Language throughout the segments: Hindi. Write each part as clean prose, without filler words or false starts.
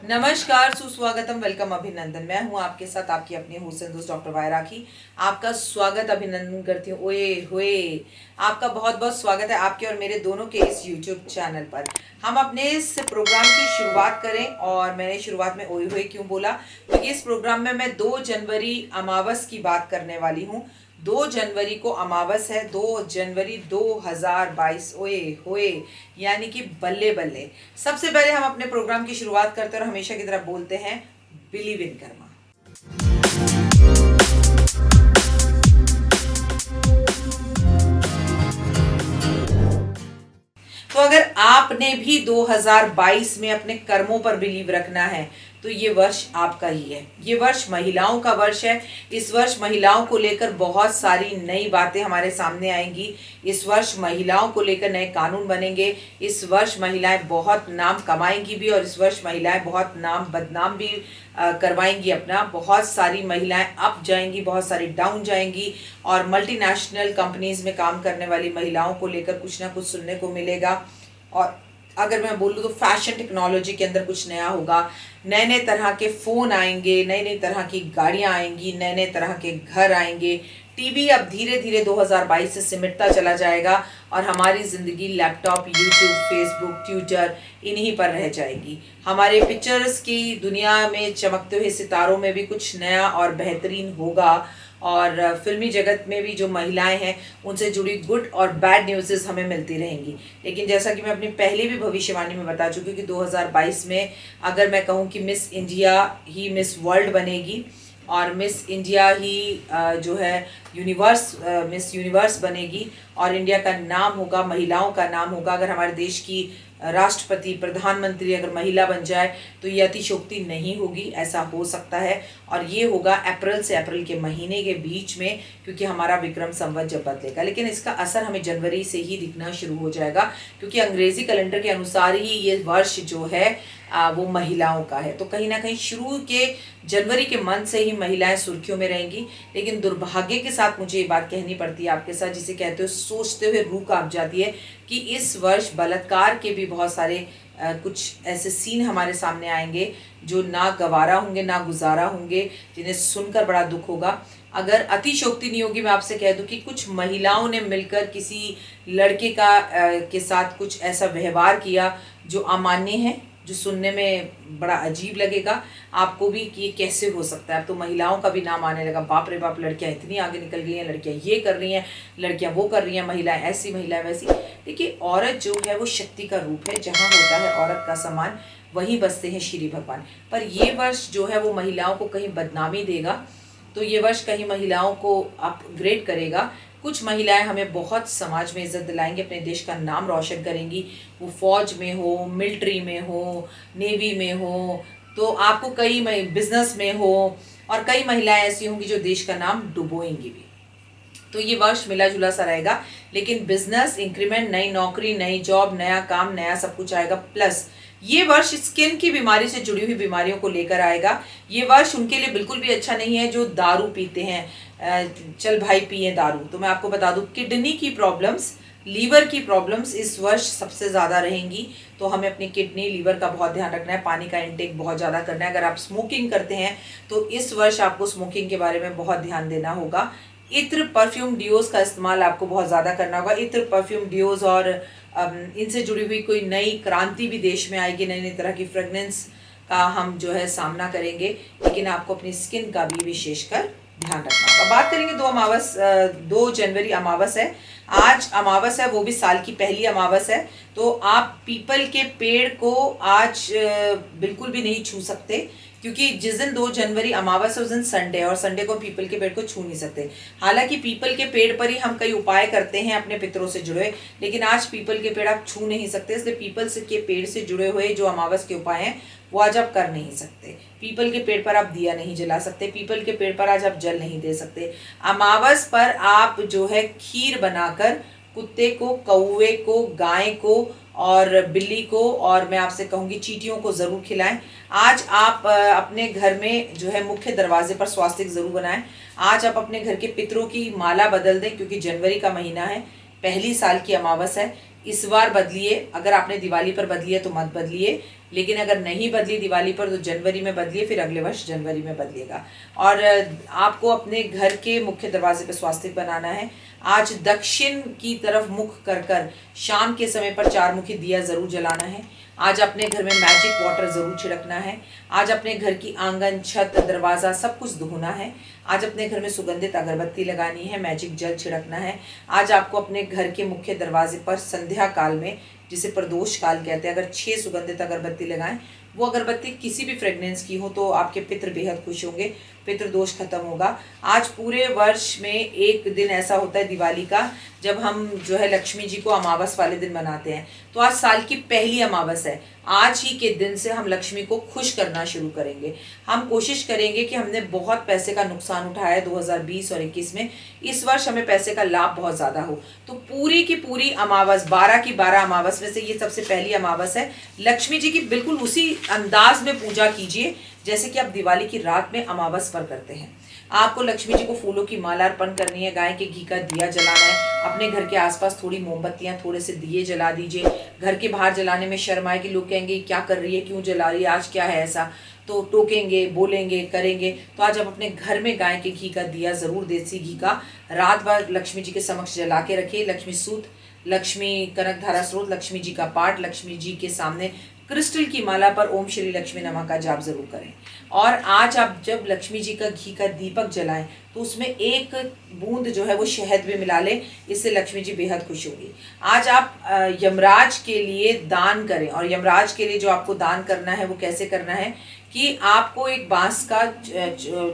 नमस्कार, सुस्वागतम, वेलकम, अभिनंदन। मैं हूं आपके साथ आपकी अपनी हुसैन दोस्त डॉक्टर वायरा की। आपका स्वागत अभिनंदन करती हूँ। ओए होए, आपका बहुत बहुत स्वागत है आपके और मेरे दोनों के इस यूट्यूब चैनल पर। हम अपने इस प्रोग्राम की शुरुआत करें, और मैंने शुरुआत में ओए होए क्यों बोला, क्योंकि इस प्रोग्राम में मैं 2 जनवरी अमावस की बात करने वाली हूँ। 2 जनवरी को अमावस है, 2 जनवरी 2022। ओए होए, यानी कि बल्ले बल्ले। सबसे पहले हम अपने प्रोग्राम की शुरुआत करते हैं और हमेशा की तरह बोलते हैं बिलीव इन कर्मा। तो अगर आपने भी 2022 में अपने कर्मों पर बिलीव रखना है तो ये वर्ष आपका ही है। ये वर्ष महिलाओं का वर्ष है। इस वर्ष महिलाओं को लेकर बहुत सारी नई बातें हमारे सामने आएंगी। इस वर्ष महिलाओं को लेकर नए कानून बनेंगे। इस वर्ष महिलाएं बहुत नाम कमाएंगी भी, और इस वर्ष महिलाएं बहुत नाम बदनाम भी करवाएंगी अपना। बहुत सारी महिलाएं अप जाएंगी, बहुत सारी डाउन जाएंगी, और मल्टीनेशनल कंपनीज में काम करने वाली महिलाओं को लेकर कुछ ना कुछ सुनने को मिलेगा। और अगर मैं बोलूँ तो फैशन टेक्नोलॉजी के अंदर कुछ नया होगा। नए नए तरह के फ़ोन आएंगे, नई नई तरह की गाड़ियाँ आएंगी, नए नए तरह के घर आएंगे। टीवी अब धीरे धीरे 2022 से सिमटता चला जाएगा, और हमारी ज़िंदगी लैपटॉप, यूट्यूब, फेसबुक, ट्विटर इन्हीं पर रह जाएगी। हमारे पिक्चर्स की दुनिया में चमकते हुए सितारों में भी कुछ नया और बेहतरीन होगा, और फिल्मी जगत में भी जो महिलाएं हैं उनसे जुड़ी गुड और बैड न्यूज़ हमें मिलती रहेंगी। लेकिन जैसा कि मैं अपनी पहले भी भविष्यवाणी में बता चुकी हूँ कि 2022 में अगर मैं कहूँ कि मिस इंडिया ही मिस वर्ल्ड बनेगी, और मिस इंडिया ही जो है यूनिवर्स, मिस यूनिवर्स बनेगी, और इंडिया का नाम होगा, महिलाओं का नाम होगा। अगर हमारे देश की राष्ट्रपति, प्रधानमंत्री अगर महिला बन जाए तो ये अतिशयोक्ति नहीं होगी, ऐसा हो सकता है। और ये होगा अप्रैल से अप्रैल के महीने के बीच में, क्योंकि हमारा विक्रम संवत जब बदलेगा। लेकिन इसका असर हमें जनवरी से ही दिखना शुरू हो जाएगा, क्योंकि अंग्रेजी कैलेंडर के अनुसार ही ये वर्ष जो है वो महिलाओं का है। तो कहीं ना कहीं शुरू के जनवरी के मंथ से ही महिलाएं सुर्खियों में रहेंगी। लेकिन दुर्भाग्य के साथ मुझे ये बात कहनी पड़ती है आपके साथ, जिसे कहते हो सोचते हुए रूह कांप जाती है, कि इस वर्ष बलात्कार के भी बहुत सारे कुछ ऐसे सीन हमारे सामने आएंगे जो ना गवारा होंगे, ना गुजारा होंगे, जिन्हें सुनकर बड़ा दुख होगा। अगर अतिशयोक्ति नहीं होगी, मैं आपसे कह दूं कि कुछ महिलाओं ने मिलकर किसी लड़के के साथ कुछ ऐसा व्यवहार किया जो अमान्य है, जो सुनने में बड़ा अजीब लगेगा आपको भी कि ये कैसे हो सकता है। अब तो महिलाओं का भी नाम आने लगा, बाप रे बाप, लड़कियां इतनी आगे निकल गई हैं, लड़कियां ये कर रही हैं, लड़कियां वो कर रही हैं, महिलाएं ऐसी, महिलाएं वैसी। देखिए, औरत जो है वो शक्ति का रूप है। जहाँ होता है औरत का सम्मान, वहीं बसते हैं श्री भगवान। पर ये वर्ष जो है वो महिलाओं को कहीं बदनामी देगा, तो ये वर्ष कहीं महिलाओं को अपग्रेड करेगा। कुछ महिलाएं हमें बहुत समाज में इज्जत दिलाएंगी, अपने देश का नाम रोशन करेंगी। वो फौज में हो, मिलिट्री में हो, नेवी में हो, तो आपको कई बिजनेस में हो, और कई महिलाएं ऐसी होंगी जो देश का नाम डुबोएंगी भी। तो ये वर्ष मिला जुला सा रहेगा। लेकिन बिजनेस, इंक्रीमेंट, नई नौकरी, नई जॉब, नया काम, नया सब कुछ आएगा। प्लस ये वर्ष स्किन की बीमारी से जुड़ी हुई बीमारियों को लेकर आएगा। ये वर्ष उनके लिए बिल्कुल भी अच्छा नहीं है जो दारू पीते हैं। चल भाई पिए दारू। तो मैं आपको बता दूं, किडनी की प्रॉब्लम्स, लीवर की प्रॉब्लम्स इस वर्ष सबसे ज़्यादा रहेंगी। तो हमें अपनी किडनी, लीवर का बहुत ध्यान रखना है। पानी का इंटेक बहुत ज़्यादा करना है। अगर आप स्मोकिंग करते हैं तो इस वर्ष आपको स्मोकिंग के बारे में बहुत ध्यान देना होगा। इत्र, परफ्यूम, डियोज का इस्तेमाल आपको बहुत ज़्यादा करना होगा। इत्र, परफ्यूम, डियोज और इनसे जुड़ी हुई कोई नई क्रांति भी देश में आएगी। नई नई तरह की फ्रेगनेंस का हम जो है सामना करेंगे। लेकिन आपको अपनी स्किन का भी विशेषकर ध्यान रखना होगा। बात करेंगे 2 जनवरी अमावस है। आज अमावस है, वो भी साल की पहली अमावस है। तो आप पीपल के पेड़ को आज बिल्कुल भी नहीं छू सकते, क्योंकि जिस दिन 2 जनवरी अमावस है उस दिन संडे है, और संडे को पीपल के पेड़ को छू नहीं सकते। हालांकि पीपल के पेड़ पर ही हम कई उपाय करते हैं अपने पितरों से जुड़े, लेकिन आज पीपल के पेड़ आप छू नहीं सकते। इसलिए पीपल के पेड़ से जुड़े हुए जो अमावस के उपाय हैं वो आज आप कर नहीं सकते। पीपल के पेड़ पर आप दिया नहीं जला सकते। पीपल के पेड़ पर आज आप जल नहीं दे सकते। अमावस पर आप जो है खीर बनाकर कुत्ते को, कौवे को, गाय को और बिल्ली को, और मैं आपसे कहूँगी चींटियों को ज़रूर खिलाएं। आज आप अपने घर में जो है मुख्य दरवाजे पर स्वास्तिक ज़रूर बनाएं। आज आप अपने घर के पितरों की माला बदल दें, क्योंकि जनवरी का महीना है। पहली साल की अमावस है, इस बार बदलिए। अगर आपने दिवाली पर बदली है तो मत बदलिए, लेकिन अगर नहीं बदली दिवाली पर तो जनवरी में बदलिए, फिर अगले वर्ष जनवरी में बदलिएगा। और आपको अपने घर के मुख्य दरवाजे पर स्वास्तिक बनाना है। आज दक्षिण की तरफ मुख कर कर शाम के समय पर 4 मुखी दिया जरूर जलाना है। आज अपने घर में मैजिक वाटर जरूर छिड़कना है। आज अपने घर की आंगन, छत, दरवाजा सब कुछ धोना है। आज अपने घर में सुगंधित अगरबत्ती लगानी है, मैजिक जल छिड़कना है। आज आपको अपने घर के मुख्य दरवाजे पर संध्या काल में, जिसे प्रदोष काल कहते हैं, अगर 6 सुगंधित अगरबत्ती लगाएं, वो अगरबत्ती किसी भी फ्रेग्रेंस की हो तो आपके पितृ बेहद खुश होंगे, पितृदोष खत्म होगा। आज पूरे वर्ष में एक दिन ऐसा होता है दिवाली का, जब हम जो है लक्ष्मी जी को अमावस वाले दिन मनाते हैं। तो आज साल की पहली अमावस है। आज ही के दिन से हम लक्ष्मी को खुश करना शुरू करेंगे। हम कोशिश करेंगे कि हमने बहुत पैसे का नुकसान उठाया है 2020 और 21 में, इस वर्ष हमें पैसे का लाभ बहुत ज़्यादा हो। तो पूरी की पूरी अमावस, 12 की 12 अमावस में से ये सबसे पहली अमावस है। लक्ष्मी जी की बिल्कुल उसी अंदाज में पूजा कीजिए जैसे कि आप दिवाली की रात में अमावस पर करते हैं। आपको लक्ष्मी जी को फूलों की माला अर्पण करनी है, गाय के घी का दिया जलाना है। अपने घर के आसपास थोड़ी मोमबत्तियां, थोड़े से दिए जला दीजिए। घर के बाहर जलाने में शर्म आए कि लोग कहेंगे क्या कर रही है, क्यों जला रही है, आज क्या है ऐसा, तो टोकेंगे, बोलेंगे, करेंगे। तो आज आप अपने घर में गाय के घी का दिया जरूर, देसी घी का, रात भर लक्ष्मी जी के समक्ष जला के रखिए। लक्ष्मी सूत, लक्ष्मी कनक धारा स्रोत, लक्ष्मी जी का पाठ, लक्ष्मी जी के सामने क्रिस्टल की माला पर ओम श्री लक्ष्मी नमः का जाप जरूर करें। और आज आप जब लक्ष्मी जी का घी का दीपक जलाएं तो उसमें एक बूंद जो है वो शहद भी मिला लें, इससे लक्ष्मी जी बेहद खुश होगी। आज आप यमराज के लिए दान करें, और यमराज के लिए जो आपको दान करना है वो कैसे करना है कि आपको एक बांस का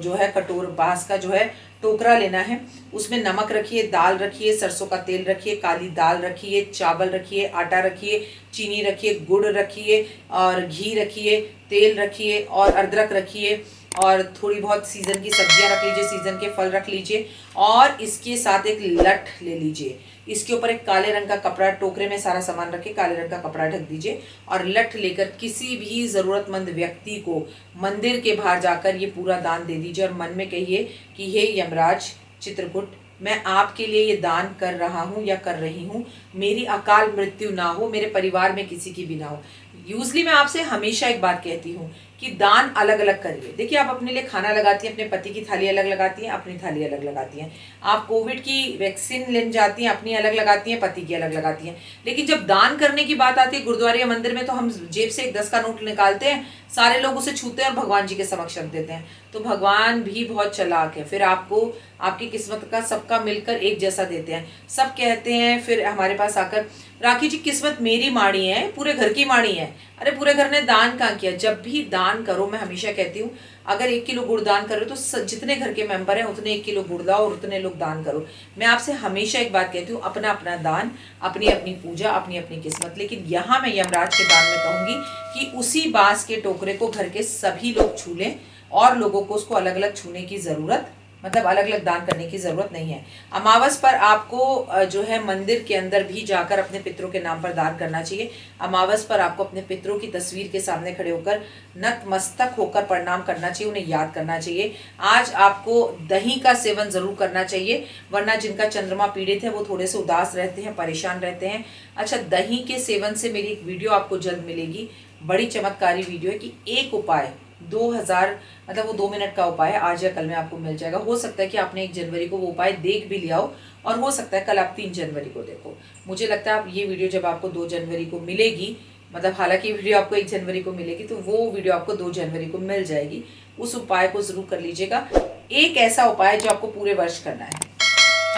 जो है कटोर, बांस का जो है टोकरा लेना है। उसमें नमक रखिए, दाल रखिए, सरसों का तेल रखिए, काली दाल रखिए, चावल रखिए, आटा रखिए, चीनी रखिए, गुड़ रखिए, और घी रखिए, तेल रखिए, और अदरक रखिए, और थोड़ी बहुत सीज़न की सब्जियां रख लीजिए, सीज़न के फल रख लीजिए, और इसके साथ एक लठ ले लीजिए। इसके ऊपर एक काले रंग का कपड़ा, टोकरे में सारा सामान रख के काले रंग का कपड़ा ढक दीजिए, और लठ लेकर किसी भी ज़रूरतमंद व्यक्ति को मंदिर के बाहर जाकर ये पूरा दान दे दीजिए। और मन में कहिए कि हे यमराज चित्रकूट, मैं आपके लिए ये दान कर रहा हूँ या कर रही हूँ, मेरी अकाल मृत्यु ना हो, मेरे परिवार में किसी की भी ना हो। यूजली मैं आपसे हमेशा एक बात कहती हूँ कि दान अलग अलग करिए। देखिए, आप अपने लिए खाना लगाती हैं, अपने पति की थाली अलग लगाती हैं, अपनी थाली अलग लगाती हैं। आप कोविड की वैक्सीन लेने जाती हैं, अपनी अलग लगाती हैं, पति की अलग लगाती हैं। लेकिन जब दान करने की बात आती है गुरुद्वारे या मंदिर में, तो हम जेब से एक 10 का नोट निकालते हैं, सारे लोग उसे छूते हैं और भगवान जी के समक्ष रख देते हैं। तो भगवान भी बहुत चालाक है, फिर आपको आपकी किस्मत का सबका मिलकर एक जैसा देते हैं। सब कहते हैं फिर हमारे पास आकर, राखी जी किस्मत मेरी माड़ी है, पूरे घर की माड़ी है। अरे पूरे घर ने दान कहाँ किया? जब भी दान करो, मैं हमेशा कहती हूँ, अगर 1 किलो गुड़ दान करो तो जितने घर के मेंबर हैं उतने 1 किलो गुड़ दाओ और उतने लोग दान करो। मैं आपसे हमेशा एक बात कहती हूँ, अपना अपना दान, अपनी अपनी पूजा, अपनी अपनी किस्मत। लेकिन यहाँ मैं यमराज के दान में कहूँगी कि उसी बांस के टोकरे को घर के सभी लोग छू लें, और लोगों को उसको अलग अलग छूने की ज़रूरत, मतलब अलग अलग दान करने की ज़रूरत नहीं है। अमावस पर आपको जो है मंदिर के अंदर भी जाकर अपने पितरों के नाम पर दान करना चाहिए। अमावस पर आपको अपने पितरों की तस्वीर के सामने खड़े होकर नतमस्तक होकर प्रणाम करना चाहिए, उन्हें याद करना चाहिए। आज आपको दही का सेवन ज़रूर करना चाहिए, वरना जिनका चंद्रमा पीड़ित है वो थोड़े से उदास रहते हैं, परेशान रहते हैं। अच्छा, दही के सेवन से मेरी एक वीडियो आपको जल्द मिलेगी, बड़ी चमत्कारी वीडियो है कि एक उपाय 2000, मतलब वो 2 मिनट का उपाय है, आज या कल में आपको मिल जाएगा। हो सकता है कि आपने 1 जनवरी को वो उपाय देख भी लिया हो, और हो सकता है कल आप 3 जनवरी को देखो। मुझे लगता है आप ये वीडियो जब आपको 2 जनवरी को मिलेगी, मतलब हालांकि वीडियो आपको 1 जनवरी को मिलेगी, तो वो वीडियो आपको 2 जनवरी को मिल जाएगी। उस उपाय को जरूर कर लीजिएगा। एक ऐसा उपाय जो आपको पूरे वर्ष करना है,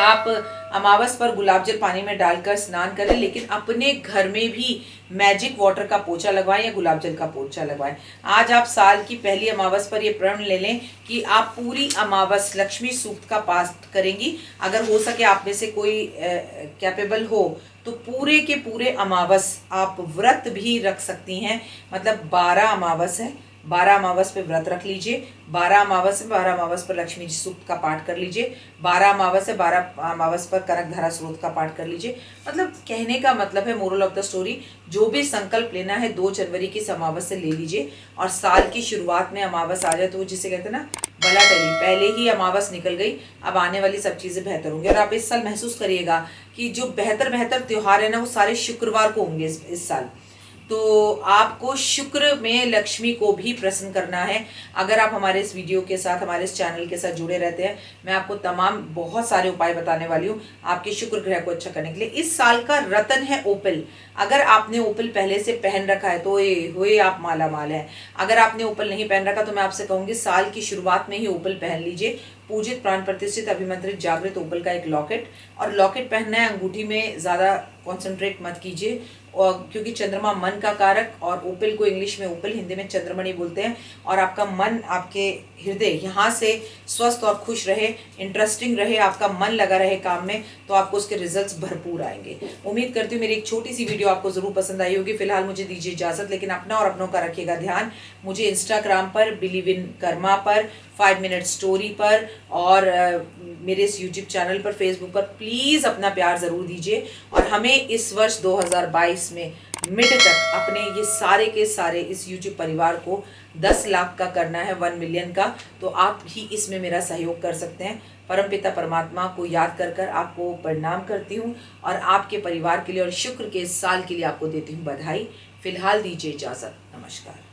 आप अमावस पर गुलाब जल पानी में डालकर स्नान करें, लेकिन अपने घर में भी मैजिक वाटर का पोछा लगवाएं या गुलाब जल का पोछा लगवाएं। आज आप साल की पहली अमावस पर ये प्रण ले लें कि आप पूरी अमावस लक्ष्मी सूक्त का पाठ करेंगी। अगर हो सके आप में से कोई कैपेबल हो तो पूरे के पूरे अमावस आप व्रत भी रख सकती हैं। मतलब 12 अमावस है, 12 अमावस पे व्रत रख लीजिए, 12 अमावस है, 12 अमावस पर लक्ष्मी सूक्त का पाठ कर लीजिए, 12 अमावस है, 12 अमावस पर कनक धारा स्रोत का पाठ कर लीजिए। मतलब कहने का मतलब है, मोरल ऑफ द स्टोरी, जो भी संकल्प लेना है 2 जनवरी की इस अमावस से ले लीजिए। और साल की शुरुआत में अमावस आ जाए तो जिसे कहते हैं ना बला टली, पहले ही अमावस निकल गई, अब आने वाली सब चीज़ें बेहतर होंगी। और आप इस साल महसूस करिएगा कि जो बेहतर बेहतर त्योहार है ना वो सारे शुक्रवार को होंगे इस साल। तो आपको शुक्र में लक्ष्मी को भी प्रसन्न करना है। अगर आप हमारे इस वीडियो के साथ, हमारे इस चैनल के साथ जुड़े रहते हैं, मैं आपको तमाम बहुत सारे उपाय बताने वाली हूँ आपके शुक्र ग्रह को अच्छा करने के लिए। इस साल का रत्न है ओपल। अगर आपने ओपल पहले से पहन रखा है तो ये आप माला माल है। अगर आपने ओपल नहीं पहन रखा तो मैं आपसे कहूँगी साल की शुरुआत में ही ओपल पहन लीजिए। पूजित, प्राण प्रतिष्ठित, अभिमंत्रित, जागृत ओपल का एक लॉकेट, और लॉकेट पहनना है। अंगूठी में ज़्यादा कॉन्सेंट्रेट मत कीजिए, और क्योंकि चंद्रमा मन का कारक, और ओपल को इंग्लिश में ओपल, हिंदी में चंद्रमणि बोलते हैं। और आपका मन, आपके हृदय यहाँ से स्वस्थ और खुश रहे, इंटरेस्टिंग रहे, आपका मन लगा रहे काम में, तो आपको उसके रिजल्ट्स भरपूर आएंगे। उम्मीद करती हूँ मेरी एक छोटी सी वीडियो आपको जरूर पसंद आई होगी। फिलहाल मुझे दीजिए इजाजत, लेकिन अपना और अपनों का रखिएगा ध्यान। मुझे इंस्टाग्राम पर, बिलीव इन कर्मा पर, 5 मिनट स्टोरी पर, और मेरे इस यूट्यूब चैनल पर, फेसबुक पर प्लीज़ अपना प्यार ज़रूर दीजिए। और हमें इस वर्ष 2022 में मिड तक अपने ये सारे के सारे इस यूट्यूब परिवार को 10 लाख का करना है, 1 मिलियन का। तो आप भी इसमें मेरा सहयोग कर सकते हैं। परमपिता परमात्मा को याद कर कर आपको प्रणाम करती हूँ, और आपके परिवार के लिए और शुक्र के इस साल के लिए आपको देती हूँ बधाई। फिलहाल दीजिए इजाज़त, नमस्कार।